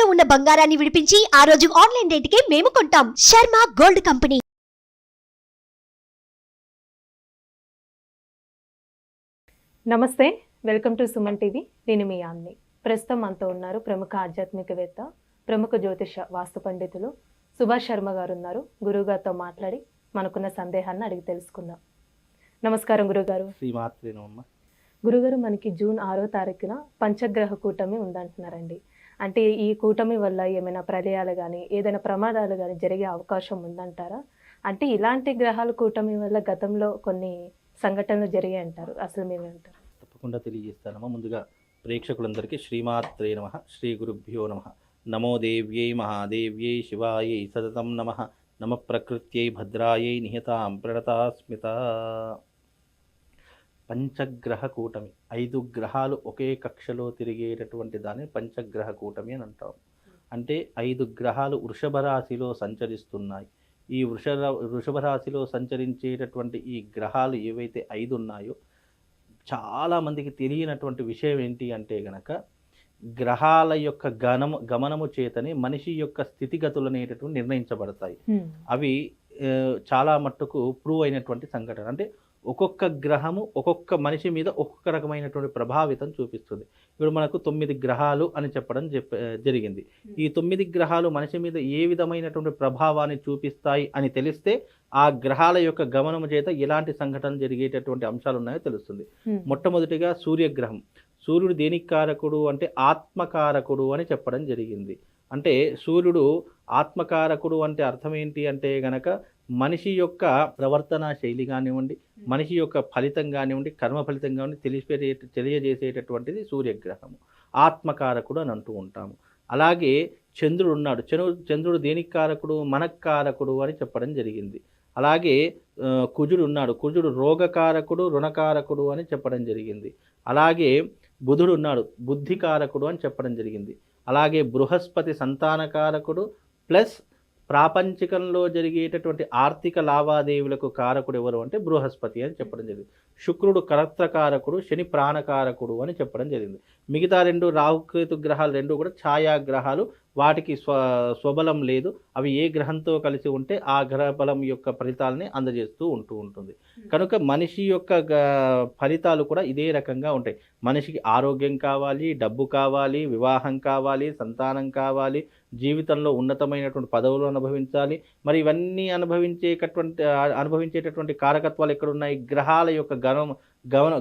తాకట్టులో ఉన్న బంగారాన్ని విడిపించి ఆ రోజు ఆన్లైన్ రేటుకే మేము కొంటాం. Sharma gold company. నమస్తే, వెల్కమ్ టు సుమన్ టీవీ. నేను మీ యామ్ని. ప్రస్తుతం మనతో ఉన్నారు ప్రముఖ ఆధ్యాత్మికవేత్త, ప్రముఖ జ్యోతిష వాస్తు పండితులు సుభాష్ శర్మ గారు ఉన్నారు. గురువుగారితో మాట్లాడి మనకున్న సందేహాన్ని అడిగి తెలుసుకుందాం. నమస్కారం గురుగారు. గురుగారు, మనకి జూన్ 6వ తారీఖున పంచగ్రహ కూటమి ఉందంటున్నారండి. అంటే ఈ కూటమి వల్ల ఏమైనా ప్రళయాలు కానీ ఏదైనా ప్రమాదాలు కానీ జరిగే అవకాశం ఉందంటారా? అంటే ఇలాంటి గ్రహాల కూటమి వల్ల గతంలో కొన్ని సంఘటనలు జరిగాయి అంటారు, అసలు మేమేమంటారు? తప్పకుండా తెలియజేస్తానమ్మా. ముందుగా ప్రేక్షకులందరికీ శ్రీమాత్రే నమః, శ్రీ గురుభ్యో నమః. నమో దేవ్యై మహాదేవ్యై శివాయై సతతం నమః. నమ ప్రకృత్యై భద్రాయై నిహతాం ప్రణతాస్మిత. పంచగ్రహ కూటమి, 5 గ్రహాలు ఒకే కక్షలో తిరిగేటటువంటి దాన్ని పంచగ్రహ కూటమి అని అంటాం. అంటే 5 గ్రహాలు వృషభ రాశిలో సంచరిస్తున్నాయి. ఈ వృషభ రాశిలో సంచరించేటటువంటి ఈ గ్రహాలు ఏవైతే 5 ఉన్నాయో, చాలామందికి తెలియనటువంటి విషయం ఏంటి అంటే గనక, గ్రహాల యొక్క గమనము చేతనే మనిషి యొక్క స్థితిగతులు అనేటటువంటి నిర్ణయించబడతాయి. అవి చాలా మట్టుకు ప్రూవ్ అయినటువంటి సంఘటన. అంటే ఒక్కొక్క గ్రహము ఒక్కొక్క మనిషి మీద ఒక్కొక్క రకమైనటువంటి ప్రభావితం చూపిస్తుంది. ఇప్పుడు మనకు 9 గ్రహాలు అని చెప్పడం జరిగింది. ఈ 9 గ్రహాలు మనిషి మీద ఏ విధమైనటువంటి ప్రభావాన్ని చూపిస్తాయి అని తెలిస్తే ఆ గ్రహాల యొక్క గమనము చేత ఎలాంటి సంఘటనలు జరిగేటటువంటి అంశాలు ఉన్నాయో తెలుస్తుంది. మొట్టమొదటిగా సూర్యగ్రహం. సూర్యుడు దేనికి కారకుడు అంటే ఆత్మకారకుడు అని చెప్పడం జరిగింది. అంటే సూర్యుడు ఆత్మకారకుడు అంటే అర్థం ఏంటి అంటే గనక, మనిషి యొక్క ప్రవర్తన శైలి కానివ్వండి, మనిషి యొక్క ఫలితం కానివ్వండి, కర్మ ఫలితం కానివ్వండి తెలియజేసేటటువంటిది సూర్యగ్రహము. ఆత్మకారకుడు అని అంటూ ఉంటాము. అలాగే చంద్రుడు ఉన్నాడు. చంద్రుడు దేనికి కారకుడు? మనక్కారకుడు అని చెప్పడం జరిగింది. అలాగే కుజుడు ఉన్నాడు. కుజుడు రోగకారకుడు, రుణకారకుడు అని చెప్పడం జరిగింది. అలాగే బుధుడు ఉన్నాడు, బుద్ధికారకుడు అని చెప్పడం జరిగింది. అలాగే బృహస్పతి సంతానకారకుడు ప్లస్ ప్రాపంచికంలో జరిగేటటువంటి ఆర్థిక లావాదేవీలకు కారకుడు ఎవరు అంటే బృహస్పతి అని చెప్పడం జరిగింది. శుక్రుడు కరత్రకారకుడు, శని ప్రాణకారకుడు అని చెప్పడం జరిగింది. మిగతా 2 రాహుకేతు గ్రహాలు 2 కూడా ఛాయాగ్రహాలు. వాటికి స్వబలం లేదు. అవి ఏ గ్రహంతో కలిసి ఉంటే ఆ గ్రహ బలం యొక్క ఫలితాలని అందజేస్తూ ఉంటుంది. కనుక మనిషి యొక్క ఫలితాలు కూడా ఇదే రకంగా ఉంటాయి. మనిషికి ఆరోగ్యం కావాలి, డబ్బు కావాలి, వివాహం కావాలి, సంతానం కావాలి, జీవితంలో ఉన్నతమైనటువంటి పదవులు అనుభవించాలి. మరి ఇవన్నీ అనుభవించేటటువంటి కారకత్వాలు ఎక్కడున్నాయి? గ్రహాల యొక్క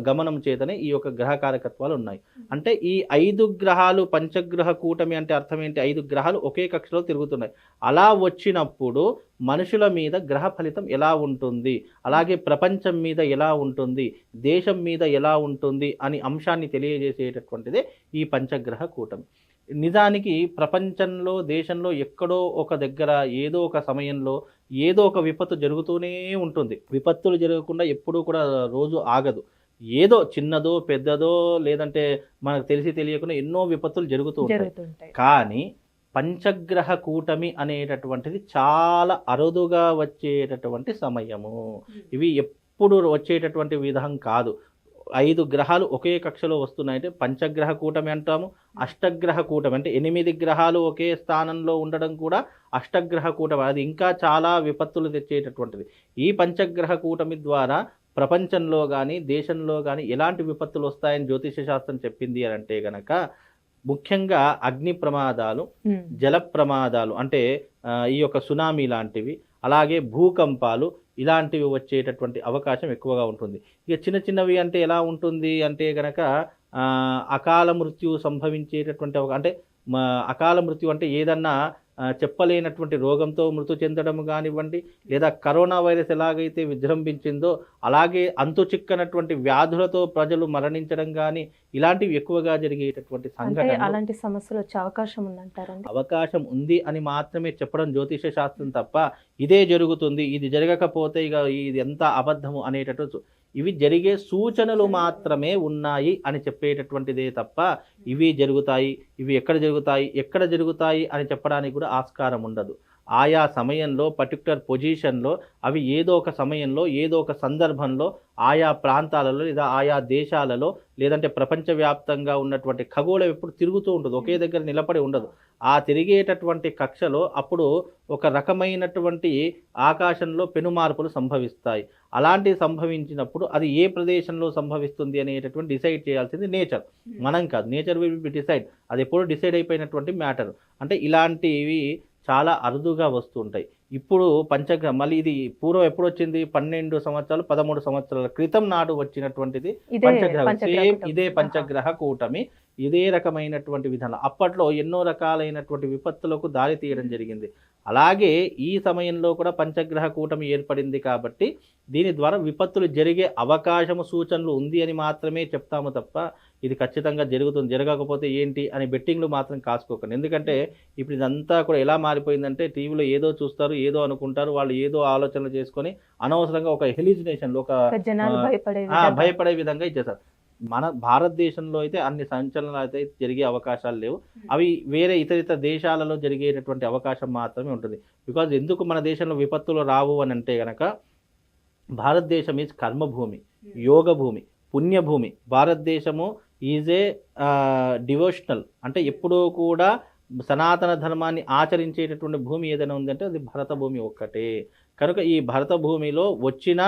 గమనం చేతనే ఈ యొక్క గ్రహ కారకత్వాలు ఉన్నాయి. అంటే ఈ 5 గ్రహాలు పంచగ్రహ కూటమి అంటే అర్థం ఏంటి? 5 గ్రహాలు ఒకే కక్షలో తిరుగుతున్నాయి. అలా వచ్చినప్పుడు మనుషుల మీద గ్రహ ఫలితం ఎలా ఉంటుంది, అలాగే ప్రపంచం మీద ఎలా ఉంటుంది, దేశం మీద ఎలా ఉంటుంది అని అంశాన్ని తెలియజేసేటటువంటిదే ఈ పంచగ్రహ కూటమి. నిజానికి ప్రపంచంలో, దేశంలో ఎక్కడో ఒక దగ్గర ఏదో ఒక సమయంలో ఏదో ఒక విపత్తు జరుగుతూనే ఉంటుంది. విపత్తులు జరగకుండా ఎప్పుడూ కూడా రోజు ఆగదు. ఏదో చిన్నదో పెద్దదో లేదంటే మనకు తెలిసి తెలియకుండా ఎన్నో విపత్తులు జరుగుతూ ఉంటాయి. కానీ పంచగ్రహ కూటమి అనేటటువంటిది చాలా అరుదుగా వచ్చేటటువంటి సమయము. ఇవి ఎప్పుడు వచ్చేటటువంటి విధం కాదు. 5 గ్రహాలు ఒకే కక్షలో వస్తున్నాయంటే పంచగ్రహ కూటమి అంటాము. అష్టగ్రహ కూటమి అంటే 8 గ్రహాలు ఒకే స్థానంలో ఉండడం కూడా అష్టగ్రహ కూటమి. అది ఇంకా చాలా విపత్తులు తెచ్చేటటువంటిది. ఈ పంచగ్రహ కూటమి ద్వారా ప్రపంచంలో కానీ దేశంలో కానీ ఎలాంటి విపత్తులు వస్తాయని జ్యోతిష శాస్త్రం చెప్పింది అని అంటే గనక, ముఖ్యంగా అగ్ని ప్రమాదాలు, జల ప్రమాదాలు అంటే ఈ యొక్క సునామీ లాంటివి, అలాగే భూకంపాలు ఇలాంటివి వచ్చేటటువంటి అవకాశం ఎక్కువగా ఉంటుంది. ఇక చిన్న చిన్నవి అంటే ఎలా ఉంటుంది అంటే గనక, అకాల మృత్యు సంభవించేటటువంటి అంటే అకాల మృత్యు అంటే ఏదన్నా చెప్పలేనటువంటి రోగంతో మృతి చెందడం కానివ్వండి, లేదా కరోనా వైరస్ ఎలాగైతే విజృంభించిందో అలాగే అంతు చిక్కనటువంటి వ్యాధులతో ప్రజలు మరణించడం కానీ ఇలాంటివి ఎక్కువగా జరిగేటటువంటి సంఘటన. అలాంటి సమస్యలు వచ్చే అవకాశం ఉందంటారండి? అవకాశం ఉంది అని మాత్రమే చెప్పడం జ్యోతిష శాస్త్రం తప్ప ఇదే జరుగుతుంది, ఇది జరగకపోతే ఇక ఇది ఎంత అబద్ధము అనేటట్టు ఇవి జరిగే సూచనలు మాత్రమే ఉన్నాయి అని చెప్పేటటువంటిదే తప్ప ఇవి జరుగుతాయి, ఇవి ఎక్కడ జరుగుతాయి అని చెప్పడానికి కూడా ఆస్కారం ఉండదు. ఆయా సమయంలో పర్టికులర్ పొజిషన్లో అవి ఏదో ఒక సమయంలో ఏదో ఒక సందర్భంలో ఆయా ప్రాంతాలలో లేదా ఆయా దేశాలలో లేదంటే ప్రపంచవ్యాప్తంగా ఉన్నటువంటి ఖగోళం ఎప్పుడు తిరుగుతూ ఉంటుంది, ఒకే దగ్గర నిలబడి ఉండదు. ఆ తిరిగేటటువంటి కక్షలో అప్పుడు ఒక రకమైనటువంటి ఆకాశంలో పెనుమార్పులు సంభవిస్తాయి. అలాంటివి సంభవించినప్పుడు అది ఏ ప్రదేశంలో సంభవిస్తుంది అనేటటువంటి డిసైడ్ చేయాల్సింది నేచర్, మనం కాదు. నేచర్ విల్ బి డిసైడ్, అది ఎప్పుడు డిసైడ్ అయిపోయినటువంటి మ్యాటర్. అంటే ఇలాంటివి చాలా అరుదుగా వస్తుంటాయి. ఇప్పుడు పంచగ్రహం మళ్ళీ ఇది పూర్వం ఎప్పుడు వచ్చింది, 12 సంవత్సరాలు 13 సంవత్సరాల క్రితం నాడు వచ్చినటువంటిది పంచగ్రహం. సేమ్ ఇదే పంచగ్రహ కూటమి, ఇదే రకమైనటువంటి విధానం. అప్పట్లో ఎన్నో రకాలైనటువంటి విపత్తులకు దారి తీయడం జరిగింది. అలాగే ఈ సమయంలో కూడా పంచగ్రహ కూటమి ఏర్పడింది కాబట్టి దీని ద్వారా విపత్తులు జరిగే అవకాశము సూచనలు ఉంది అని మాత్రమే చెప్తాము తప్ప ఇది ఖచ్చితంగా జరుగుతుంది, జరగకపోతే ఏంటి అని బెట్టింగ్లు మాత్రం కాసుకోకండి. ఎందుకంటే ఇప్పుడు ఇదంతా కూడా ఎలా మారిపోయిందంటే టీవీలో ఏదో చూస్తారు, ఏదో అనుకుంటారు, వాళ్ళు ఏదో ఆలోచనలు చేసుకొని అనవసరంగా ఒక హెలిజినేషన్లో ఒక భయపడే విధంగా ఇచ్చేస్తారు. మన భారతదేశంలో అయితే అన్ని సంచలనాలు అయితే జరిగే అవకాశాలు లేవు. అవి వేరే ఇతర దేశాలలో జరిగేటటువంటి అవకాశం మాత్రమే ఉంటుంది. బికాజ్ ఎందుకు మన దేశంలో విపత్తులు రావు అని అంటే కనుక భారతదేశం ఈజ్ కర్మభూమి, యోగ భూమి, పుణ్యభూమి. భారతదేశము ఈజ్ ఏ డివోషనల్, అంటే ఎప్పుడూ కూడా సనాతన ధర్మాన్ని ఆచరించేటటువంటి భూమి ఏదైనా ఉందంటే అది భరత భూమి ఒక్కటే. కనుక ఈ భరత భూమిలో వచ్చిన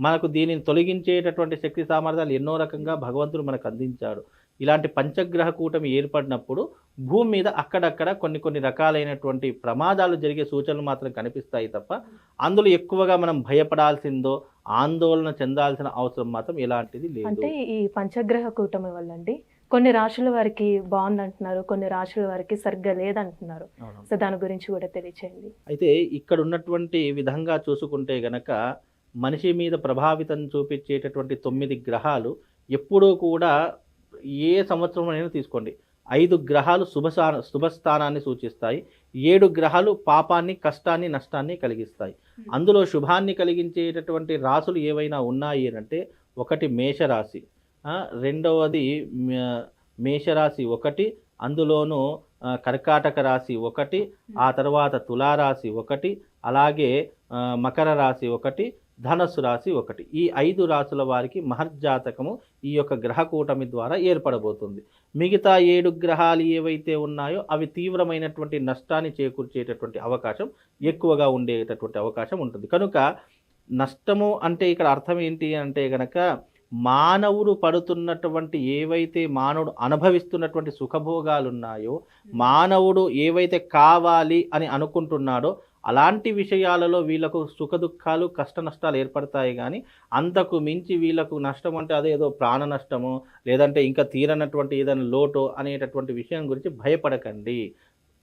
మనకు దీనిని తొలగించేటటువంటి శక్తి సామర్థ్యాలు ఎన్నో రకంగా భగవంతుడు మనకు అందించాడు. ఇలాంటి పంచగ్రహ కూటమి ఏర్పడినప్పుడు భూమి మీద అక్కడక్కడ కొన్ని రకాలైనటువంటి ప్రమాదాలు జరిగే సూచనలు మాత్రం కనిపిస్తాయి తప్ప అందులో ఎక్కువగా మనం భయపడాల్సిందో ఆందోళన చెందాల్సిన అవసరం మాత్రం ఎలాంటిది లేదు. అంటే ఈ పంచగ్రహ కూటమి వల్ల అండి కొన్ని రాశుల వారికి బాగుందంటున్నారు, కొన్ని రాశుల వారికి సరిగ్గా లేదంటున్నారు. సో దాని గురించి కూడా తెలియచేయండి. అయితే ఇక్కడ ఉన్నటువంటి విధంగా చూసుకుంటే గనక మనిషి మీద ప్రభావితం చూపించేటటువంటి 9 గ్రహాలు ఎప్పుడూ కూడా ఏ సంవత్సరం అయినా తీసుకోండి, 5 గ్రహాలు శుభస్థానాన్ని సూచిస్తాయి, 7 గ్రహాలు పాపాన్ని, కష్టాన్ని, నష్టాన్ని కలిగిస్తాయి. అందులో శుభాన్ని కలిగించేటటువంటి రాశులు ఏవైనా ఉన్నాయి అంటే ఒకటి మేషరాశి, రెండవది మేషరాశి ఒకటి, అందులోనూ కర్కాటక రాశి ఒకటి, ఆ తర్వాత తులారాశి ఒకటి, అలాగే మకర రాశి ఒకటి, ధనస్సు రాశి ఒకటి. ఈ 5 రాశుల వారికి మహర్జాతకము ఈ యొక్క గ్రహ కూటమి ద్వారా ఏర్పడబోతుంది. మిగతా 7 గ్రహాలు ఏవైతే ఉన్నాయో అవి తీవ్రమైనటువంటి నష్టాన్ని చేకూర్చేటటువంటి అవకాశం ఎక్కువగా ఉండేటటువంటి అవకాశం ఉంటుంది. కనుక నష్టము అంటే ఇక్కడ అర్థం ఏంటి అంటే గనక మానవుడు పడుతున్నటువంటి ఏవైతే మానవుడు అనుభవిస్తున్నటువంటి సుఖభోగాలు ఉన్నాయో, మానవుడు ఏవైతే కావాలి అని అనుకుంటున్నాడో అలాంటి విషయాలలో వీళ్ళకు సుఖ దుఃఖాలు కష్ట నష్టాలు ఏర్పడతాయి. కానీ అంతకు మించి వీళ్ళకు నష్టం అంటే అదేదో ప్రాణ నష్టము లేదంటే ఇంకా తీరనటువంటి ఏదైనా లోటో అనేటటువంటి విషయం గురించి భయపడకండి.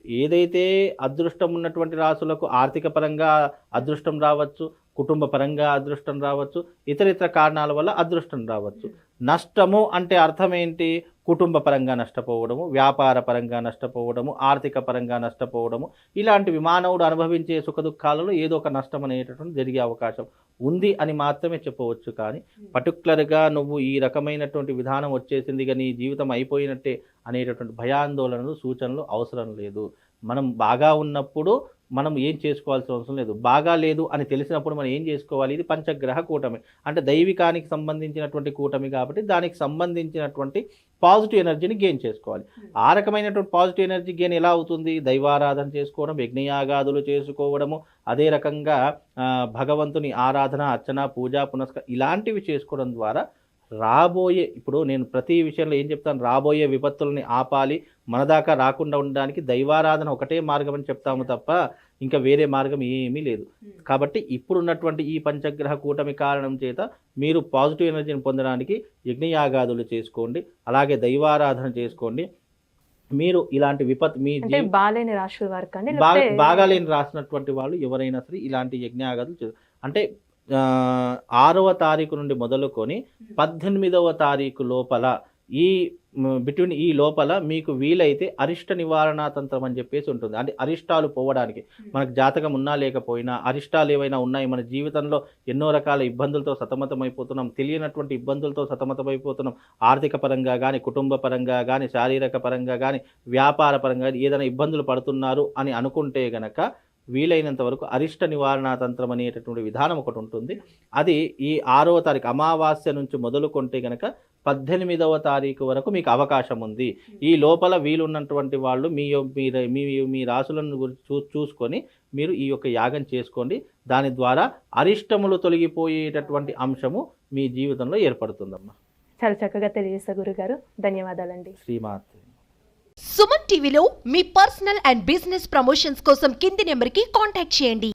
ఏదైతే అదృష్టం ఉన్నటువంటి రాశులకు ఆర్థిక పరంగా అదృష్టం రావచ్చు, కుటుంబ పరంగా అదృష్టం రావచ్చు, ఇతర కారణాల వల్ల అదృష్టం రావచ్చు. నష్టము అంటే అర్థం ఏంటి? కుటుంబ పరంగా నష్టపోవడము, వ్యాపార పరంగా నష్టపోవడము, ఆర్థిక పరంగా నష్టపోవడము, ఇలాంటివి మానవుడు అనుభవించే సుఖ దుఃఖాలలో ఏదో ఒక నష్టం అనేటటువంటి జరిగే అవకాశం ఉంది అని మాత్రమే చెప్పవచ్చు. కానీ పర్టికులర్గా నువ్వు ఈ రకమైనటువంటి విధానం వచ్చేసింది కానీ జీవితం అయిపోయినట్టే అనేటటువంటి భయాందోళనలు సూచనలు అవసరం లేదు. మనం బాగా ఉన్నప్పుడు మనం ఏం చేసుకోవాల్సిన అవసరం లేదు. బాగా లేదు అని తెలిసినప్పుడు మనం ఏం చేసుకోవాలి? ఇది పంచగ్రహ కూటమి అంటే దైవికానికి సంబంధించినటువంటి కూటమి కాబట్టి దానికి సంబంధించినటువంటి పాజిటివ్ ఎనర్జీని గెయిన్ చేసుకోవాలి. ఆ రకమైనటువంటి పాజిటివ్ ఎనర్జీ గెయిన్ ఎలా అవుతుంది? దైవారాధన చేసుకోవడం, యజ్ఞయాగాదులు చేసుకోవడము, అదే రకంగా భగవంతుని ఆరాధన, అర్చన, పూజ, పునస్కారం ఇలాంటివి చేసుకోవడం ద్వారా రాబోయే, ఇప్పుడు నేను ప్రతి విషయంలో ఏం చెప్తాను, రాబోయే విపత్తులని ఆపాలి, మన దాకా రాకుండా ఉండడానికి దైవారాధన ఒకటే మార్గం అని చెప్తాము తప్ప ఇంకా వేరే మార్గం ఏమీ లేదు. కాబట్టి ఇప్పుడున్నటువంటి ఈ పంచగ్రహ కూటమి కారణం చేత మీరు పాజిటివ్ ఎనర్జీని పొందడానికి యజ్ఞయాగాదులు చేసుకోండి, అలాగే దైవారాధన చేసుకోండి. మీరు ఇలాంటి మీ బాగాలేని రాశుల వారికి బాగాలేని రాసినటువంటి వాళ్ళు ఎవరైనా సరే ఇలాంటి యజ్ఞయాగాదులు అంటే 6వ తారీఖు నుండి మొదలుకొని 18వ తారీఖు లోపల బిట్వీన్ ఈ లోపల మీకు వీలైతే అరిష్ట నివారణా తంత్రం అని చెప్పేసి ఉంటుంది. అంటే అరిష్టాలు పోవడానికి, మనకు జాతకం ఉన్నా లేకపోయినా అరిష్టాలు ఏవైనా ఉన్నాయి, మన జీవితంలో ఎన్నో రకాల ఇబ్బందులతో సతమతమైపోతున్నాం, తెలియనటువంటి ఇబ్బందులతో సతమతమైపోతున్నాం, ఆర్థిక పరంగా కానీ, కుటుంబ పరంగా కానీ, శారీరక పరంగా కానీ, వ్యాపార పరంగా ఏదైనా ఇబ్బందులు పడుతున్నారు అని అనుకుంటే గనక వీలైనంత వరకు అరిష్ట నివారణా తంత్రం అనేటటువంటి విధానం ఒకటి ఉంటుంది. అది ఈ 6వ తారీఖు అమావాస్య నుంచి మొదలుకొంటే కనుక 18వ తారీఖు వరకు మీకు అవకాశం ఉంది. ఈ లోపల వీలున్నటువంటి వాళ్ళు మీ రాసులను చూసుకొని మీరు ఈ యొక్క యాగం చేసుకోండి. దాని ద్వారా అరిష్టములు తొలగిపోయేటటువంటి అంశము మీ జీవితంలో ఏర్పడుతుందమ్మా. చాలా చక్కగా తెలియజేస్తారు గురుగారు, ధన్యవాదాలండి. శ్రీమాత. సుమన్ టీవీలో మీ పర్సనల్ అండ్ బిజినెస్ ప్రమోషన్స్ కోసం కింది నెంబర్కి కాంటాక్ట్ చేయండి.